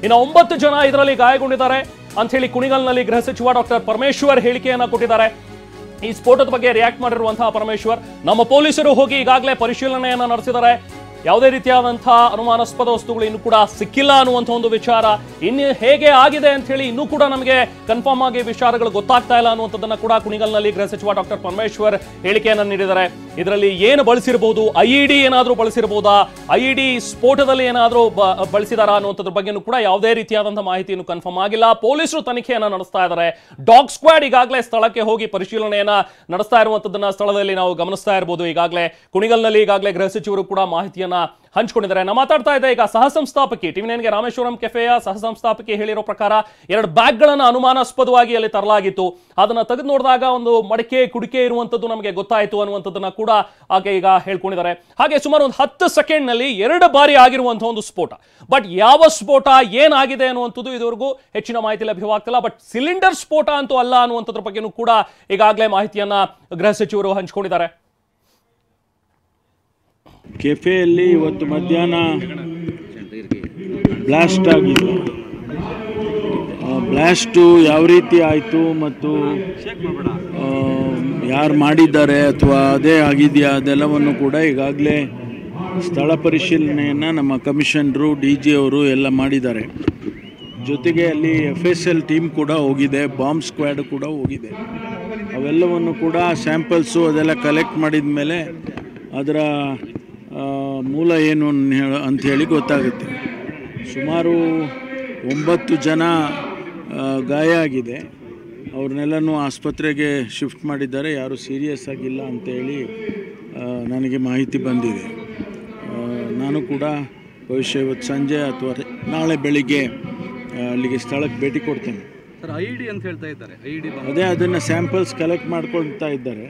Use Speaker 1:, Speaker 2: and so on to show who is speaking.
Speaker 1: ಇನ್ನು 9 ಜನ ಇದರಲ್ಲಿ ಗಾಯಗೊಂಡಿದ್ದಾರೆ ಅಂತ ಹೇಳಿ ಕುಣಿಗಲ್ನಲ್ಲಿ ಗೃಹ ಸಚಿವ ಡಾಕ್ಟರ್ ಪರಮೇಶ್ವರ್ ಹೇಳಿಕೆಯನ್ನ ಕೊಟ್ಟಿದ್ದಾರೆ. ಈ ಸ್ಫೋಟದ ಬಗ್ಗೆ ರಿಯಾಕ್ಟ್ ಮಾಡಿರುವಂತಹ ಪರಮೇಶ್ವರ್, ನಮ್ಮ ಪೊಲೀಸರು ಹೋಗಿ ಈಗಾಗಲೇ ಪರಿಶೀಲನೆಯನ್ನ ನಡೆಸಿದ್ದಾರೆ. ಯಾವುದೇ ರೀತಿಯಾದಂತಹ ಅನುಮಾನಾಸ್ಪದ ವಸ್ತುಗಳು ಇನ್ನೂ ಕೂಡ ಸಿಕ್ಕಿಲ್ಲ ಅನ್ನುವಂಥ ಒಂದು ವಿಚಾರ. ಇನ್ನು ಹೇಗೆ ಆಗಿದೆ ಅಂತ ಹೇಳಿ ಇನ್ನೂ ಕೂಡ ನಮಗೆ ಕನ್ಫರ್ಮ್ ಆಗಿ ವಿಚಾರಗಳು ಗೊತ್ತಾಗ್ತಾ ಇಲ್ಲ ಅನ್ನುವಂಥದ್ದನ್ನ ಕೂಡ ಕುಣಿಗಲ್ನಲ್ಲಿ ಗೃಹ ಸಚಿವ ಡಾಕ್ಟರ್ ಪರಮೇಶ್ವರ್ ಹೇಳಿಕೆಯನ್ನ ನೀಡಿದ್ದಾರೆ. ಇದರಲ್ಲಿ ಏನು ಬಳಸಿರಬಹುದು, ಐಇಡಿ ಏನಾದರೂ ಬಳಸಿರಬಹುದಾ, ಐಇಡಿ ಸ್ಫೋಟದಲ್ಲಿ ಏನಾದರೂ ಬಳಸಿದಾರಾ ಅನ್ನುವಂಥದ್ರ ಬಗ್ಗೆನೂ ಕೂಡ ಯಾವುದೇ ರೀತಿಯಾದಂತಹ ಮಾಹಿತಿಯನ್ನು ಕನ್ಫರ್ಮ್ ಆಗಿಲ್ಲ. ಪೊಲೀಸರು ತನಿಖೆಯನ್ನ ನಡೆಸ್ತಾ ಇದ್ದಾರೆ. ಡಾಗ್ ಸ್ಕ್ವಾಡ್ ಈಗಾಗಲೇ ಸ್ಥಳಕ್ಕೆ ಹೋಗಿ ಪರಿಶೀಲನೆಯನ್ನ ನಡೆಸ್ತಾ ಇರುವಂತದ್ದನ್ನ ಸ್ಥಳದಲ್ಲಿ ನಾವು ಗಮನಿಸ್ತಾ ಇರಬಹುದು. ಈಗಾಗಲೇ ಕುಣಿಗಲ್ನಲ್ಲಿ ಈಗಾಗಲೇ ಗೃಹ ಸಚಿವರು ಕೂಡ ಮಾಹಿತಿಯನ್ನ ಹಂಚಿಕೊಂಡಿದ್ದಾರೆ. ನಾವು ಮಾತಾಡ್ತಾ ಇದ್ದೆ ಈಗ ಸಹ ಸಂಸ್ಥಾಪಕಿ ಟಿವಿ9ಗೆ ರಾಮೇಶ್ವರಂ ಕೆಫೆಯ ಸಹ ಸಂಸ್ಥಾಪಕಿ ಹೇಳಿರೋ ಪ್ರಕಾರ 2 ಬ್ಯಾಗ್ಗಳನ್ನು ಅನುಮಾನಾಸ್ಪದವಾಗಿ ಅಲ್ಲಿ ತರಲಾಗಿತ್ತು. ಅದನ್ನ ತೆಗೆದು ನೋಡಿದಾಗ ಒಂದು ಮಡಿಕೆ ಕುಡಿಕೆ ಇರುವಂತದ್ದು ನಮಗೆ ಗೊತ್ತಾಯಿತು ಅನ್ನುವಂಥದ್ದನ್ನ ಕೂಡ ಆಕೆ ಈಗ ಹೇಳ್ಕೊಂಡಿದ್ದಾರೆ. ಹಾಗೆ ಸುಮಾರು ಒಂದು 10 ಸೆಕೆಂಡ್ನಲ್ಲಿ 2 ಬಾರಿ ಆಗಿರುವಂತಹ ಒಂದು ಸ್ಫೋಟ. ಬಟ್ ಯಾವ ಸ್ಫೋಟ ಏನಾಗಿದೆ ಅನ್ನುವಂಥದ್ದು ಇದುವರೆಗೂ ಹೆಚ್ಚಿನ ಮಾಹಿತಿ ಲಭ್ಯವಾಗ್ತಿಲ್ಲ. ಬಟ್ ಸಿಲಿಂಡರ್ ಸ್ಫೋಟ ಅಂತೂ ಅಲ್ಲ ಅನ್ನುವಂಥದ್ರ ಬಗ್ಗೆನೂ ಕೂಡ ಈಗಾಗಲೇ ಮಾಹಿತಿಯನ್ನ ಗೃಹ ಸಚಿವರು ಹಂಚಿಕೊಂಡಿದ್ದಾರೆ.
Speaker 2: ಕೆಫೆಯಲ್ಲಿ ಇವತ್ತು ಮಧ್ಯಾಹ್ನ ಬ್ಲಾಸ್ಟ್ ಆಗಿದೆ. ಬ್ಲಾಸ್ಟು ಯಾವ ರೀತಿ ಆಯಿತು ಮತ್ತು ಯಾರು ಮಾಡಿದ್ದಾರೆ ಅಥವಾ ಅದೇ ಆಗಿದೆಯಾ ಅದೆಲ್ಲವನ್ನು ಕೂಡ ಈಗಾಗಲೇ ಸ್ಥಳ ಪರಿಶೀಲನೆಯನ್ನು ನಮ್ಮ ಕಮಿಷನರು DG ಅವರು ಎಲ್ಲ ಮಾಡಿದ್ದಾರೆ. ಜೊತೆಗೆ ಅಲ್ಲಿ FSL ಟೀಮ್ ಕೂಡ ಹೋಗಿದೆ, ಬಾಂಬ್ ಸ್ಕ್ವಾಡ್ ಕೂಡ ಹೋಗಿದೆ. ಅವೆಲ್ಲವನ್ನು ಕೂಡ ಸ್ಯಾಂಪಲ್ಸು ಅದೆಲ್ಲ ಕಲೆಕ್ಟ್ ಮಾಡಿದ ಮೇಲೆ ಅದರ ಮೂಲ ಏನು ಅಂಥೇಳಿ ಗೊತ್ತಾಗುತ್ತೆ. ಸುಮಾರು 9 ಜನ ಗಾಯ ಆಗಿದೆ. ಅವ್ರನ್ನೆಲ್ಲನೂ ಆಸ್ಪತ್ರೆಗೆ ಶಿಫ್ಟ್ ಮಾಡಿದ್ದಾರೆ. ಯಾರೂ ಸೀರಿಯಸ್ ಆಗಿಲ್ಲ ಅಂತೇಳಿ ನನಗೆ ಮಾಹಿತಿ ಬಂದಿದೆ. ನಾನು ಕೂಡ ಬಹುಶಃ ಇವತ್ತು ಸಂಜೆ ಅಥವಾ ನಾಳೆ ಬೆಳಿಗ್ಗೆ ಅಲ್ಲಿಗೆ ಸ್ಥಳಕ್ಕೆ ಭೇಟಿ ಕೊಡ್ತೇನೆ.
Speaker 3: ಸರ್, ಐಇಡಿ ಅಂತ ಹೇಳ್ತಾ ಇದ್ದಾರೆ. ಐಇಡಿ
Speaker 2: ಅದೇ ಅದನ್ನು ಸ್ಯಾಂಪಲ್ಸ್ ಕಲೆಕ್ಟ್ ಮಾಡ್ಕೊಳ್ತಾ ಇದ್ದಾರೆ.